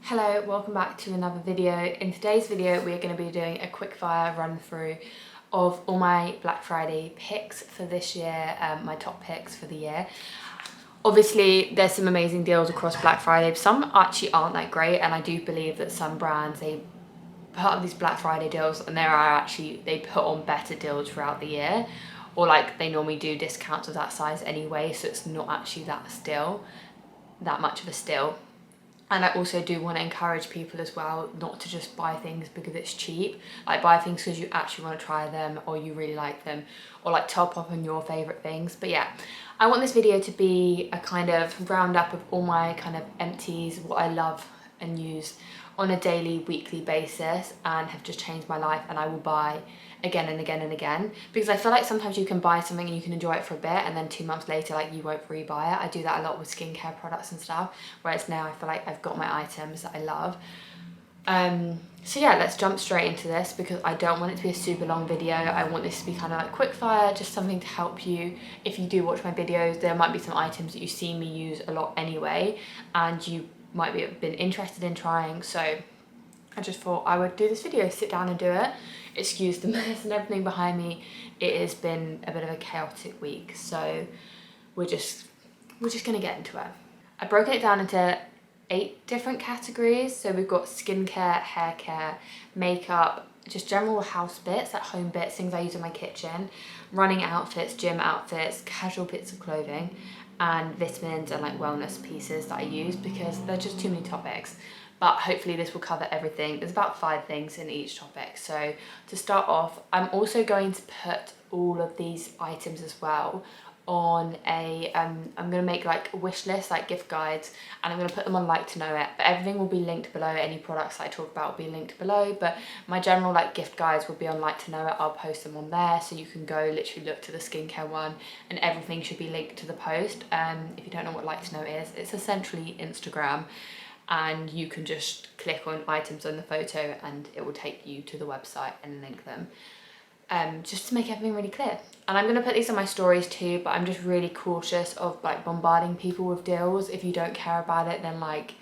Hello, welcome back to another video. In today's video we're going to be doing a quick fire run through of all my Black Friday picks for this year, my top picks for the year. Obviously there's some amazing deals across Black Friday, some actually aren't that great, and I do believe that some brands, they put up these Black Friday deals and they put on better deals throughout the year, or like they normally do discounts of that size anyway, so it's not actually that much of a steal. And I also do want to encourage people as well not to just buy things because it's cheap. Like buy things because you actually want to try them or you really like them, or like top up on your favourite things. But yeah, I want this video to be a kind of roundup of all my kind of empties, what I love and use on a daily, weekly basis, and have just changed my life, and I will buy again and again and again, because I feel like sometimes you can buy something and you can enjoy it for a bit and then 2 months later like you won't rebuy it. I do that a lot with skincare products and stuff, whereas now I feel like I've got my items that I love. So yeah, let's jump straight into this because I don't want it to be a super long video. I want this to be kind of like quick fire, just something to help you. If you do watch my videos, there might be some items that you've seen me use a lot anyway and you might be been interested in trying, so I just thought I would do this video, sit down and do it. Excuse the mess and everything behind me. It has been a bit of a chaotic week, so we're just gonna get into it. I've broken it down into 8 different categories. So we've got skincare, hair care, makeup, just general house bits, like home bits, things I use in my kitchen, running outfits, gym outfits, casual bits of clothing, and vitamins and like wellness pieces that I use because there's just too many topics. But hopefully this will cover everything. There's about 5 things in each topic. So to start off, I'm also going to put all of these items as well on a, I'm gonna make like a wish list, like gift guides, and I'm gonna put them on Like to Know It, but everything will be linked below. Any products that I talk about will be linked below, but my general like gift guides will be on Like to Know It. I'll post them on there, so you can go literally look to the skincare one and everything should be linked to the post. If you don't know what Like to Know is, it's essentially Instagram, and you can just click on items on the photo and it will take you to the website and link them. Just to make everything really clear. And I'm gonna put these on my stories too, but I'm just really cautious of like bombarding people with deals. If you don't care about it, then like,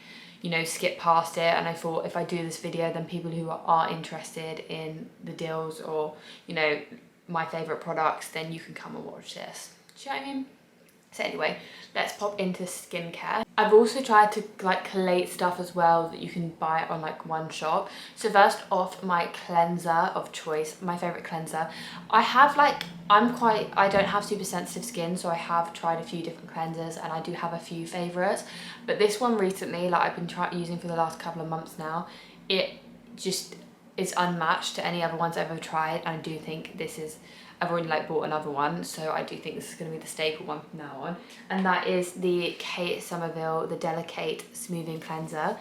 you know, skip past it. And I thought if I do this video, then people who are interested in the deals or, you know, my favourite products, then you can come and watch this. Do you know what I mean? So anyway, let's pop into skincare. I've also tried to like collate stuff as well that you can buy on like one shop. So first off, my cleanser of choice, my favourite cleanser. I don't have super sensitive skin, so I have tried a few different cleansers and I do have a few favourites. But this one recently, like I've been using for the last couple of months now, it just is unmatched to any other ones I've ever tried. And I do think this is, I've already like bought another one, so I do think this is going to be the staple one from now on, and that is the Kate Somerville, the Delicate Smoothing Cleanser.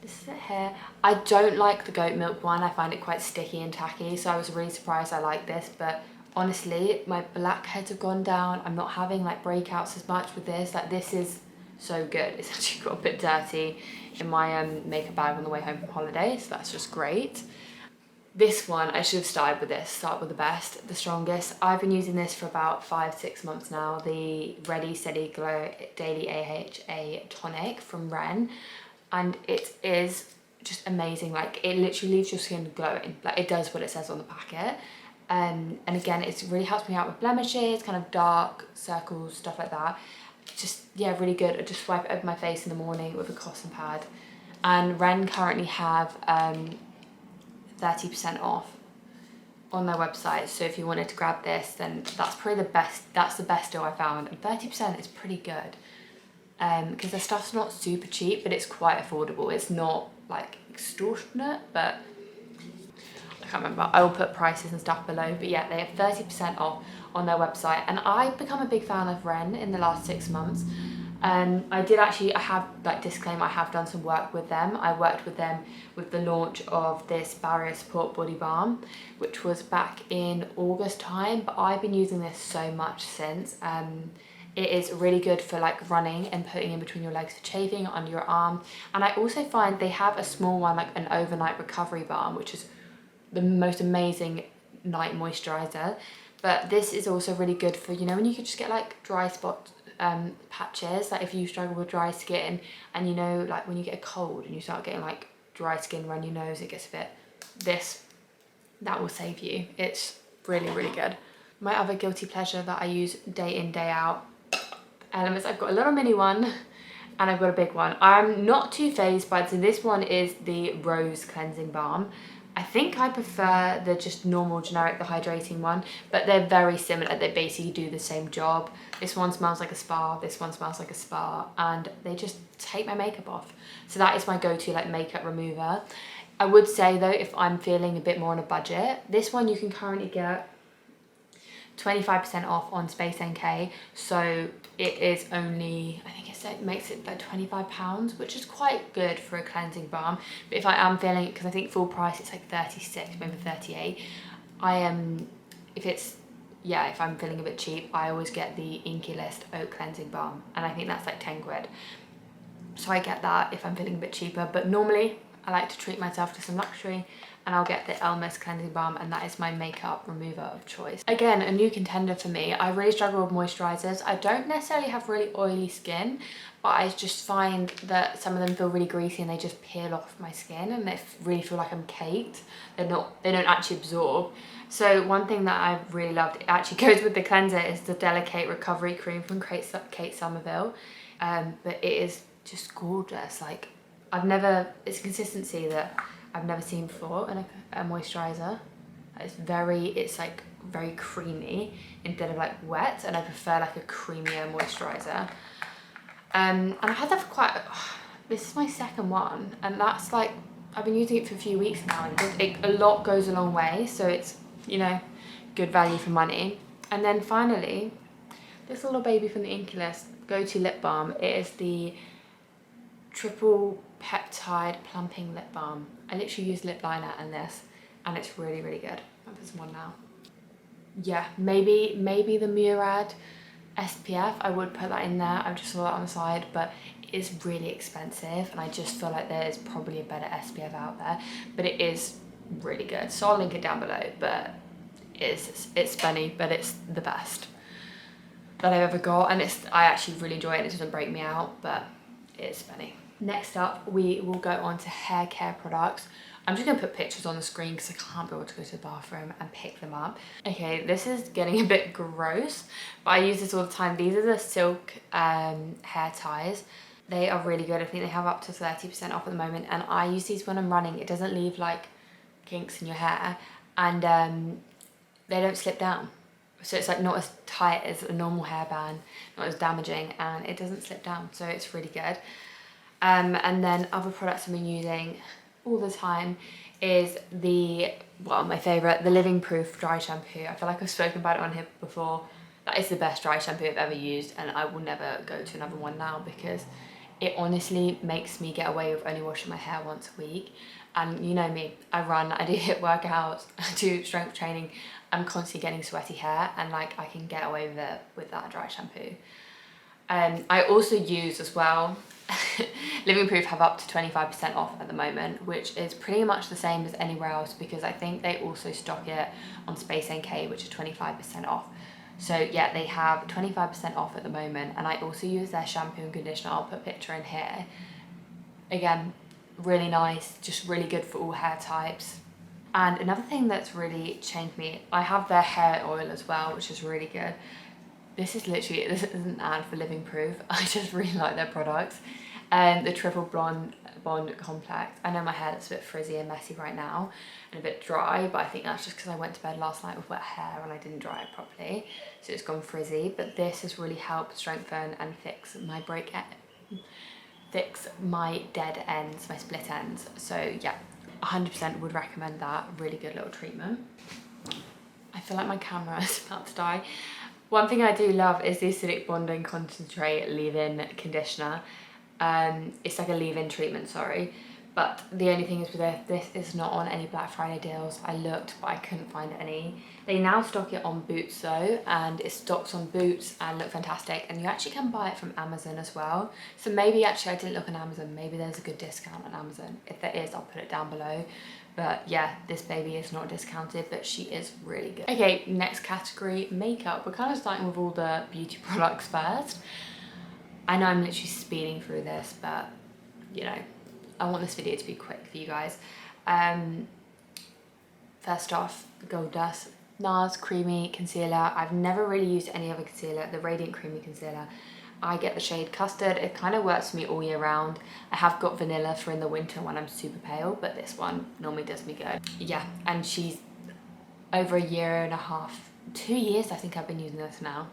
This is it here. I don't like the goat milk one. I find it quite sticky and tacky, so I was really surprised I like this, but honestly, my blackheads have gone down. I'm not having like breakouts as much with this. Like this is so good. It's actually got a bit dirty in my makeup bag on the way home from holiday, so that's just great. This one, I should have started with this, start with the best, the strongest. I've been using this for about 5-6 months now, the Ready Steady Glow Daily AHA Tonic from Ren, and it is just amazing. Like it literally leaves your skin glowing, like it does what it says on the packet. And again, it really helps me out with blemishes, kind of dark circles, stuff like that. Just, yeah, really good. I just swipe it over my face in the morning with a cotton pad. And Ren currently have 30% off on their website, so if you wanted to grab this, then that's probably that's the best deal I found, and 30% is pretty good because their stuff's not super cheap, but it's quite affordable. It's not like extortionate, but I can't remember. I will put prices and stuff below, but yeah, they have 30% off on their website, and I've become a big fan of Ren in the last 6 months. I have, like, disclaimer, I have done some work with them. I worked with them with the launch of this Barrier Support Body Balm, which was back in August time, but I've been using this so much since. It is really good for like running and putting in between your legs for chafing under your arm. And I also find they have a small one, like an overnight recovery balm, which is the most amazing night moisturizer. But this is also really good for, you know, when you could just get like dry spots, patches, like if you struggle with dry skin, and you know, like when you get a cold and you start getting like dry skin around your nose, it gets a bit, that will save you. It's really, really good. My other guilty pleasure that I use day in, day out, elements, I've got a little mini one and I've got a big one. I'm not too phased by it. So this one is the Rose Cleansing Balm. I think I prefer the just normal generic, the hydrating one, but they're very similar. They basically do the same job. This one smells like a spa, this one smells like a spa, and they just take my makeup off. So that is my go-to like makeup remover. I would say though, if I'm feeling a bit more on a budget, this one you can currently get 25% off on Space NK. So it is only, I think it makes it like £25, which is quite good for a cleansing balm. But if I am feeling it, because I think full price it's like 36, maybe 38, if I'm feeling a bit cheap, I always get the Inky List Oat Cleansing Balm, and I think that's like 10 quid. So I get that if I'm feeling a bit cheaper, but normally I like to treat myself to some luxury, and I'll get the Elmer's Cleansing Balm, and that is my makeup remover of choice. Again, a new contender for me. I really struggle with moisturizers. I don't necessarily have really oily skin, but I just find that some of them feel really greasy and they just peel off my skin, and they really feel like I'm caked. They don't actually absorb. So one thing that I really loved, it actually goes with the cleanser, is the Delicate Recovery Cream from Kate Somerville. But it is just gorgeous. Like, it's a consistency that I've never seen before in a moisturizer. It's like very creamy instead of like wet, and I prefer like a creamier moisturizer. And I've had that for this is my second one, and that's like, I've been using it for a few weeks now, and a lot goes a long way, so it's, you know, good value for money. And then finally, this little baby from the Inky List, go-to lip balm. It is the Triple Peptide Plumping Lip Balm. I literally use lip liner and this, and it's really, really good. I've got some on now. Yeah, maybe the Murad SPF, I would put that in there. I just saw that on the side, but it is really expensive, and I just feel like there's probably a better SPF out there, but it is really good. So I'll link it down below, but it's funny, but it's the best that I've ever got, and I actually really enjoy it. It doesn't break me out, but it's funny. Next up, we will go on to hair care products. I'm just gonna put pictures on the screen because I can't be able to go to the bathroom and pick them up. Okay, this is getting a bit gross, but I use this all the time. These are the Silk hair ties. They are really good. I think they have up to 30% off at the moment, and I use these when I'm running. It doesn't leave like kinks in your hair, and they don't slip down. So it's like not as tight as a normal hairband, not as damaging, and it doesn't slip down, so it's really good. And then other products I've been using all the time is my favourite, the Living Proof Dry Shampoo. I feel like I've spoken about it on here before. That is the best dry shampoo I've ever used, and I will never go to another one now because it honestly makes me get away with only washing my hair once a week. And you know me, I run, I do HIIT workouts, I do strength training. I'm constantly getting sweaty hair, and like I can get away with it with that dry shampoo. I also use as well, Living Proof have up to 25% off at the moment, which is pretty much the same as anywhere else, because I think they also stock it on Space NK, which is 25% off. So yeah, they have 25% off at the moment, and I also use their shampoo and conditioner. I'll put a picture in here. Again, really nice, just really good for all hair types. And another thing that's really changed me, I have their hair oil as well, which is really good. This is an ad for Living Proof. I just really like their products. The Triple Bond Complex. I know my hair looks a bit frizzy and messy right now and a bit dry, but I think that's just because I went to bed last night with wet hair and I didn't dry it properly, so it's gone frizzy. But this has really helped strengthen and fix my dead ends, my split ends. So yeah, 100% would recommend that. Really good little treatment. I feel like my camera is about to die. One thing I do love is the Acidic Bonding Concentrate Leave-In Conditioner. It's like a leave-in treatment, sorry. But the only thing is with this is not on any Black Friday deals. I looked, but I couldn't find any. They now stock it on Boots though, and it stocks on Boots and look fantastic. And you actually can buy it from Amazon as well. So maybe actually I didn't look on Amazon. Maybe there's a good discount on Amazon. If there is, I'll put it down below. But yeah, this baby is not discounted, but she is really good. Okay, next category, makeup. We're kind of starting with all the beauty products first. I know I'm literally speeding through this, but you know, I want this video to be quick for you guys. First off, the Gold Dust NARS Creamy Concealer. I've never really used any other concealer. The Radiant Creamy Concealer. I get the shade Custard. It kind of works for me all year round. I have got vanilla for in the winter when I'm super pale, but this one normally does me good. Yeah, and she's over a year and a half, 2 years I think I've been using this now.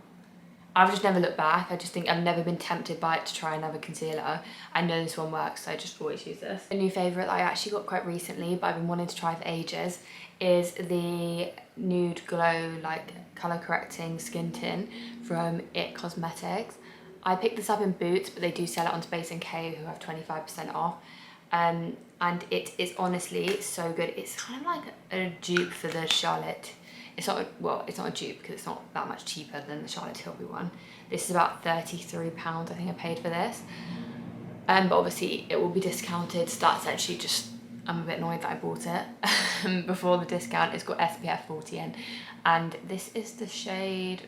I've just never looked back. I just think I've never been tempted by it to try another concealer. I know this one works, so I just always use this. A new favourite that I actually got quite recently, but I've been wanting to try for ages, is the Nude Glow like colour correcting skin tint from IT Cosmetics. I picked this up in Boots, but they do sell it on Space & K, who have 25% off. And it is honestly so good. It's kind of like a dupe for the Charlotte. It's not, well, it's not a dupe because it's not that much cheaper than the Charlotte Tilbury one. This is about £33, I think I paid for this. But obviously it will be discounted, so that's actually just, I'm a bit annoyed that I bought it before the discount. It's got SPF 40 in, and this is the shade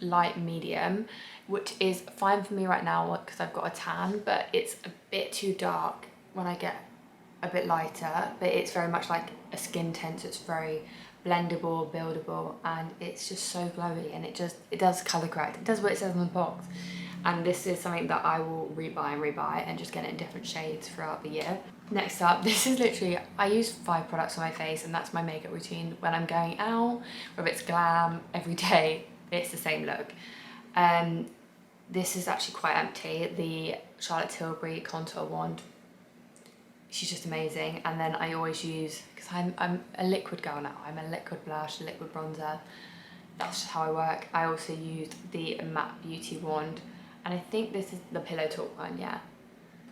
Light Medium, which is fine for me right now because I've got a tan, but it's a bit too dark when I get a bit lighter. But it's very much like a skin tint, so it's very blendable, buildable, and it's just so glowy, and it does colour correct. It does what it says on the box, and this is something that I will rebuy and rebuy and just get it in different shades throughout the year. Next up, this is literally, I use 5 products on my face, and that's my makeup routine when I'm going out, whether it's glam, every day, it's the same look. This is actually quite empty, the Charlotte Tilbury Contour Wand. She's just amazing. And then I always use, because I'm a liquid girl now, I'm a liquid blush, a liquid bronzer. That's just how I work. I also used the Matte Beauty Wand, and I think this is the Pillow Talk one, yeah.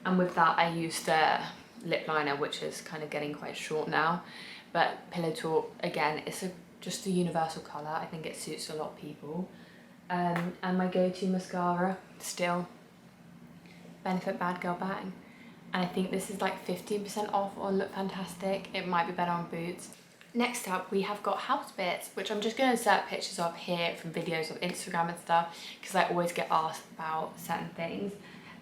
And with that I used the lip liner, which is kind of getting quite short now. But Pillow Talk, again, it's just a universal colour. I think it suits a lot of people. And my go-to mascara, still, Benefit Bad Girl Bang. And I think this is like 15% off on Look Fantastic. It might be better on Boots. Next up, we have got House Bits, which I'm just going to insert pictures of here from videos of Instagram and stuff, because I always get asked about certain things.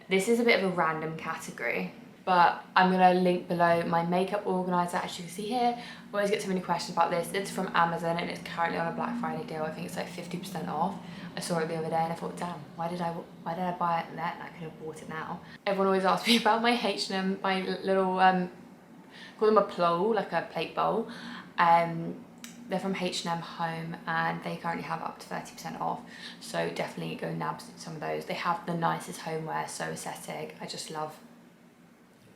This is a bit of a random category, but I'm going to link below my makeup organizer. As you can see here, I always get so many questions about this. It's from Amazon, and it's currently on a Black Friday deal. I think it's like 50% off. I saw it the other day and I thought, damn, why did I buy it then? I could have bought it now. Everyone always asks me about my H&M, my little, call them a plow, like a plate bowl. They're from H&M Home, and they currently have up to 30% off. So definitely go nab some of those. They have the nicest homeware, so aesthetic.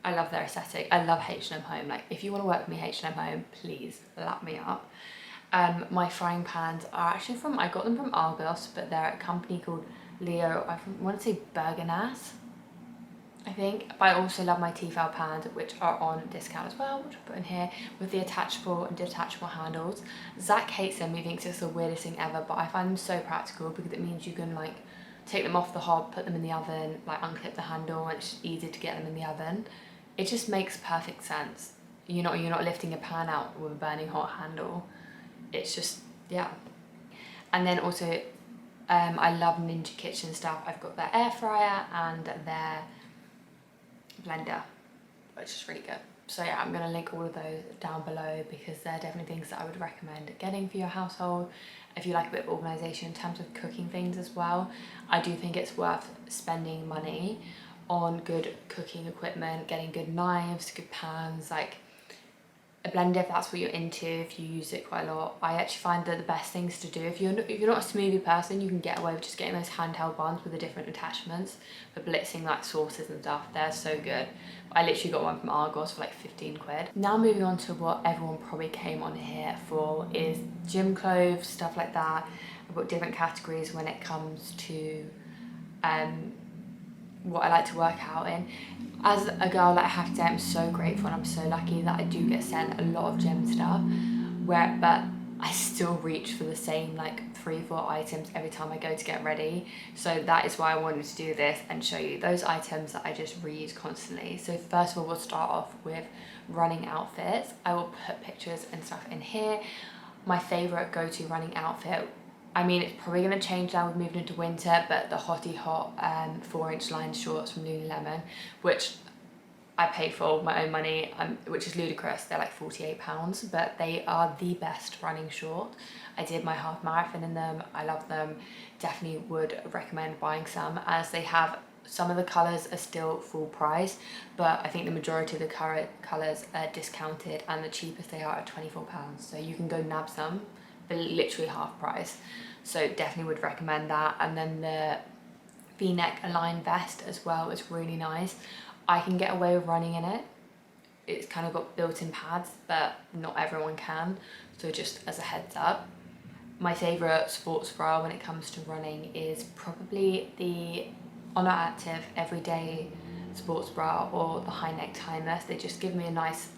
I love their aesthetic. I love H&M Home. Like, if you want to work with me, H&M Home, please lap me up. My frying pans are actually from, I got them from Argos, but they're a company called Leo, I want to say Berganas, I think. But I also love my Tefal pans, which are on discount as well, which I put in here, with the attachable and detachable handles. Zach hates them, he thinks it's the weirdest thing ever, but I find them so practical because it means you can like take them off the hob, put them in the oven, like unclip the handle, and it's just easy to get them in the oven. It just makes perfect sense. You're not lifting a pan out with a burning hot handle. It's just, yeah. And then also, I love Ninja Kitchen stuff. I've got their air fryer and their blender, which is really good. So yeah, I'm gonna link all of those down below because they're definitely things that I would recommend getting for your household if you like a bit of organisation in terms of cooking things as well. I do think it's worth spending money on good cooking equipment, getting good knives, good pans, like a blender if that's what you're into, if you use it quite a lot. I actually find that the best things to do, if you're not a smoothie person, you can get away with just getting those handheld ones with the different attachments for blitzing like sauces and stuff. They're so good. I literally got one from Argos for like 15 quid. Now moving on to what everyone probably came on here for is gym clothes, stuff like that. I've got different categories when it comes to what I like to work out in. As a girl, like, I have to say I'm so grateful and I'm so lucky that I do get sent a lot of gym stuff, but I still reach for the same like 3-4 items every time I go to get ready. So that is why I wanted to do this and show you those items that I just reuse constantly. So first of all, we'll start off with running outfits. I will put pictures and stuff in here. My favorite go-to running outfit I mean, it's probably going to change now we've moved into winter, but the Hottie Hot 4-inch lined shorts from Lululemon, which I pay for my own money, which is ludicrous. They're like £48, but they are the best running short. I did my half marathon in them. I love them. Definitely would recommend buying some, as they have some of the colours are still full price, but I think the majority of the current colours are discounted, and the cheapest they are at £24. So you can go nab some for literally half price. So definitely would recommend that. And then the V-neck aligned vest as well is really nice. I can get away with running in it. It's kind of got built-in pads, but not everyone can. So just as a heads up. My favourite sports bra when it comes to running is probably the Honor Active Everyday sports bra or the high neck timeless. They just give me a nice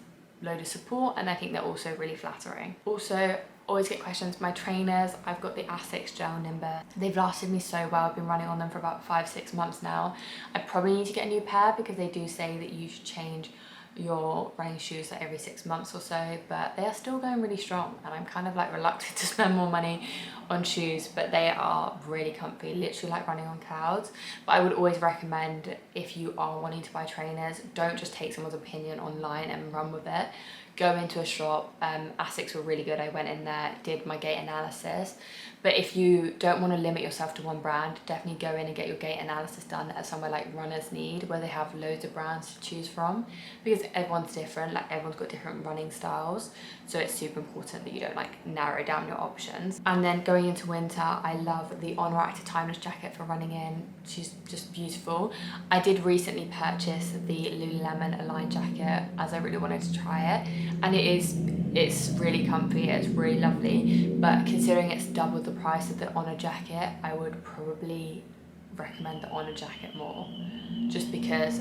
load of support, and I think they're also really flattering. Also, always get questions. My trainers, I've got the Asics Gel Nimber. They've lasted me so well. I've been running on them for about 5-6 months now. I probably need to get a new pair, because they do say that you should change your running shoes like every 6 months or so, but they are still going really strong, and I'm kind of like reluctant to spend more money on shoes, but they are really comfy, literally like running on clouds. But I would always recommend, if you are wanting to buy trainers, don't just take someone's opinion online and run with it. Go into a shop. Asics were really good. I went in there, did my gait analysis. But if you don't want to limit yourself to one brand, definitely go in and get your gait analysis done at somewhere like Runner's Need, where they have loads of brands to choose from, because everyone's different. Like, everyone's got different running styles, so it's super important that you don't like narrow down your options. And then going into winter, I love the Honor Active Timeless jacket for running in. She's just beautiful. I did recently purchase the Lululemon Align jacket, as I really wanted to try it, and it's really comfy, it's really lovely, but considering it's double the price of the Honor jacket, I would probably recommend the Honor jacket more, just because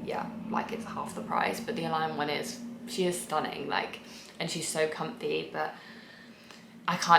yeah, like, it's half the price, but the Align one she is stunning, like, and she's so comfy, but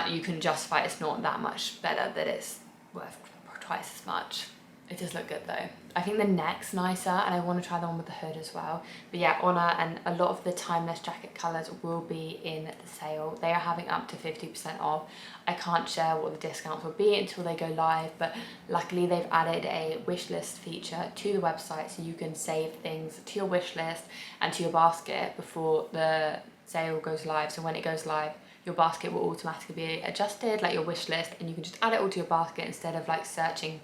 you can justify it's not that much better, that it's worth twice as much. It does look good though. I think the neck's nicer, and I want to try the one with the hood as well. But yeah, Honor and a lot of the timeless jacket colours will be in the sale. They are having up to 50% off. I can't share what the discounts will be until they go live, but luckily they've added a wish list feature to the website, so you can save things to your wish list and to your basket before the sale goes live. So when it goes live, your basket will automatically be adjusted, like your wish list, and you can just add it all to your basket instead of like searching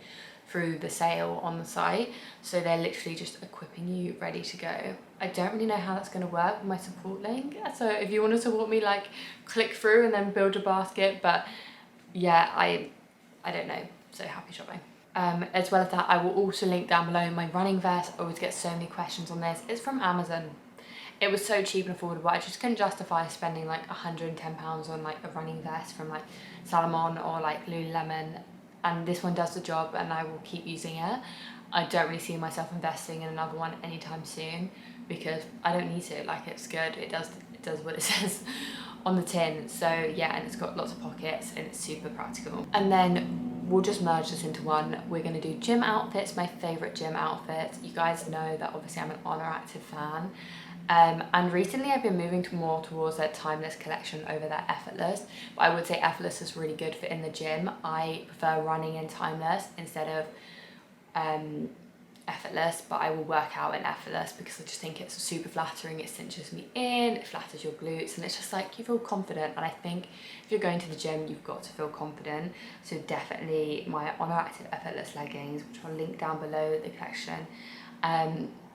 through the sale on the site. So they're literally just equipping you ready to go. I don't really know how that's going to work with my support link, so if you want to support me, like, click through and then build a basket. But yeah, I don't know, so happy shopping. As well as that, I will also link down below my running vest. I always get so many questions on this. It's from Amazon. It was so cheap and affordable. I just couldn't justify spending like £110 on like a running vest from like Salomon or like Lululemon, and this one does the job, and I will keep using it. I don't really see myself investing in another one anytime soon, because I don't need to. Like, it's good, it does what it says on the tin. So yeah, and it's got lots of pockets, and it's super practical. And then we'll just merge this into one. We're going to do gym outfits, my favorite gym outfits. You guys know that obviously I'm an Honor Active fan. And recently I've been moving more towards their Timeless collection over their Effortless, but I would say Effortless is really good for in the gym. I prefer running in Timeless instead of Effortless, but I will work out in Effortless because I just think it's super flattering. It cinches me in, it flatters your glutes, and it's just like, you feel confident. And I think if you're going to the gym, you've got to feel confident. So definitely my Honor Active Effortless leggings, which I'll link down below the collection.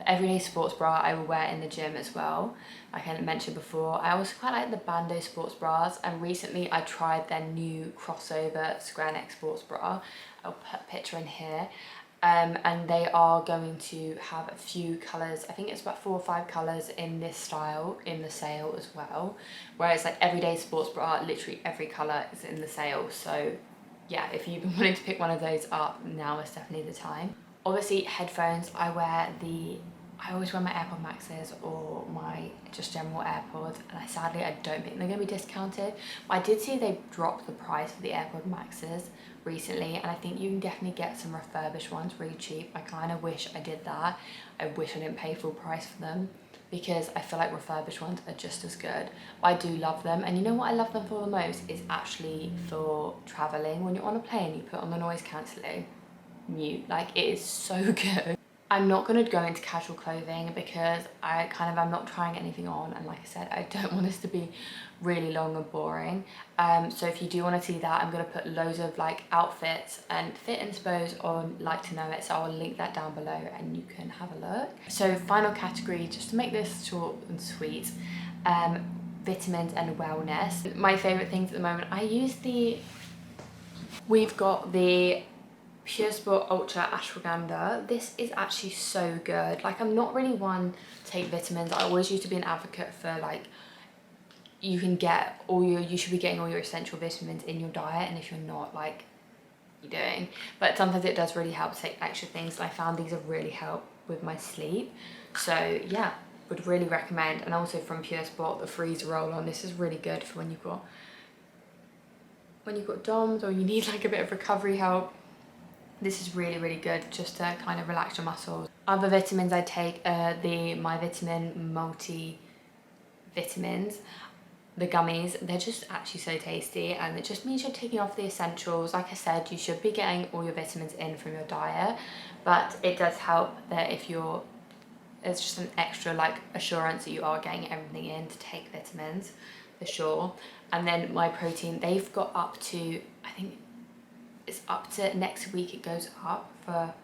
Everyday sports bra I will wear in the gym as well, like I mentioned before. I also quite like the Bando sports bras, and recently I tried their new crossover square neck sports bra. I'll put a picture in here. And they are going to have a few colours. I think it's about 4 or 5 colours in this style in the sale as well, whereas like everyday sports bra, literally every colour is in the sale. So yeah, if you've been wanting to pick one of those up, now is definitely the time. Obviously headphones, I always wear my AirPod Maxes or my just general AirPods, and sadly I don't think they're going to be discounted. But I did see they dropped the price of the AirPod Maxes recently, and I think you can definitely get some refurbished ones really cheap. I kind of wish I did that. I wish I didn't pay full price for them, because I feel like refurbished ones are just as good. I do love them, and you know what I love them for the most is actually for traveling. When you're on a plane, you put on the noise cancelling, mute, like it is so good. I'm not going to go into casual clothing because I'm not trying anything on, and like I said, I don't want this to be really long and boring. So if you do want to see that, I'm going to put loads of like outfits and fit inspos on Like to Know It, so I'll link that down below and you can have a look. So final category, just to make this short and sweet, vitamins and wellness. My favourite things at the moment, we've got the Pure Sport Ultra Ashwagandha. This is actually so good. Like, I'm not really one to take vitamins. I always used to be an advocate for like, you should be getting all your essential vitamins in your diet, and if you're not, like, you're doing. But sometimes it does really help to take extra things, and I found these have really helped with my sleep. So yeah, would really recommend. And also from Pure Sport, the Phizz roll-on. This is really good for when you've got DOMS or you need like a bit of recovery help. This is really, really good just to kind of relax your muscles. Other vitamins I take are the My Vitamin multi-vitamins, the gummies. They're just actually so tasty, and it just means you're taking off the essentials. Like I said, you should be getting all your vitamins in from your diet, but it does help that it's just an extra like assurance that you are getting everything in to take vitamins, for sure. And then My Protein, they've got up to, I think it's up to next week, it goes up for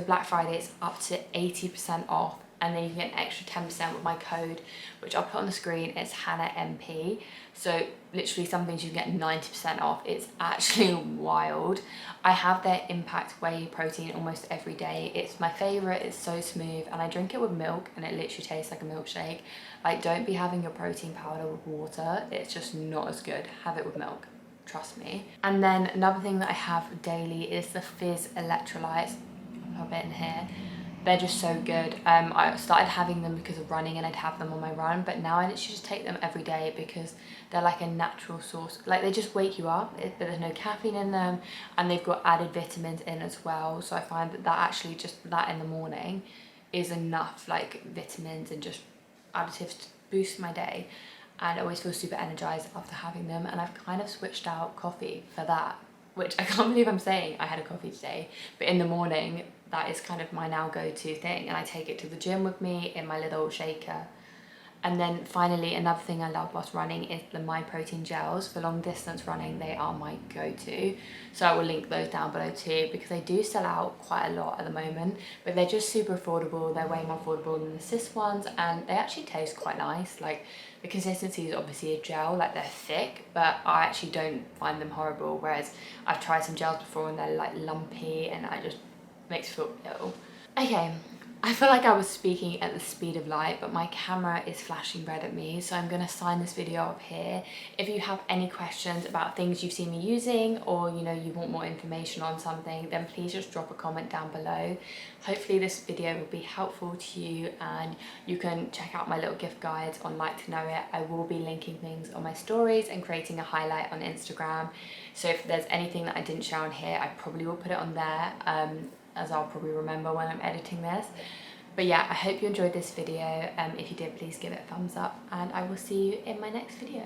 Black Friday, it's up to 80% off, and then you get an extra 10% with my code, which I'll put on the screen. It's Hannah MP. So literally some things you can get 90% off. It's actually wild. I have their Impact Whey protein almost every day. It's my favorite. It's so smooth, and I drink it with milk and it literally tastes like a milkshake. Like, don't be having your protein powder with water. It's just not as good. Have it with milk. Trust me. And then another thing that I have daily is the Phizz electrolytes. I'll put a bit in here. They're just so good. I started having them because of running, and I'd have them on my run, but now I literally just take them every day because they're like a natural source. Like, they just wake you up, but there's no caffeine in them, and they've got added vitamins in as well. So I find that actually just that in the morning is enough like vitamins and just additives to boost my day. And I always feel super energized after having them, and I've kind of switched out coffee for that, which I can't believe I'm saying I had a coffee today, but in the morning that is kind of my now go-to thing, and I take it to the gym with me in my little shaker. And then finally, another thing I love whilst running is the My Protein gels. For long distance running, they are my go-to. So I will link those down below too, because they do sell out quite a lot at the moment, but they're just super affordable. They're way more affordable than the Cis ones, and they actually taste quite nice. Like, the consistency is obviously a gel, like they're thick, but I actually don't find them horrible. Whereas I've tried some gels before and they're like lumpy, and it just makes me feel ill. Okay. I feel like I was speaking at the speed of light, but my camera is flashing red at me, so I'm going to sign this video up here. If you have any questions about things you've seen me using, or you want more information on something, then please just drop a comment down below. Hopefully this video will be helpful to you, and you can check out my little gift guides on Like to Know It. I will be linking things on my stories and creating a highlight on Instagram. So if there's anything that I didn't share on here, I probably will put it on there. As I'll probably remember when I'm editing this. But yeah, I hope you enjoyed this video. If you did, please give it a thumbs up, and I will see you in my next video.